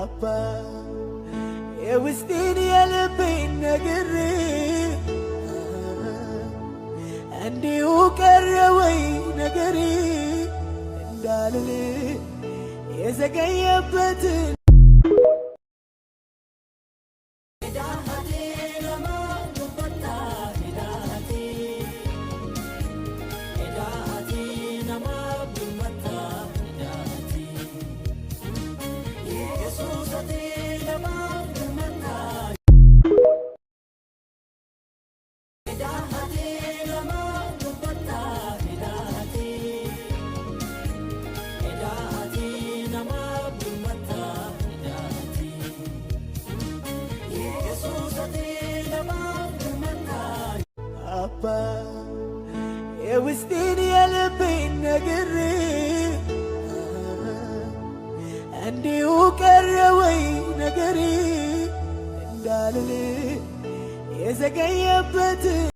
አባ የውስጤን የልቤን ነግሬ እንዲሁ ቀረ ወይ ነገሬ እንዳልል የዘገየበትን አባ የውስጤን የልቤን ነግሬ እንዲሁ ቀረ ወይ ነገሬ እንዳልል የዘገየበት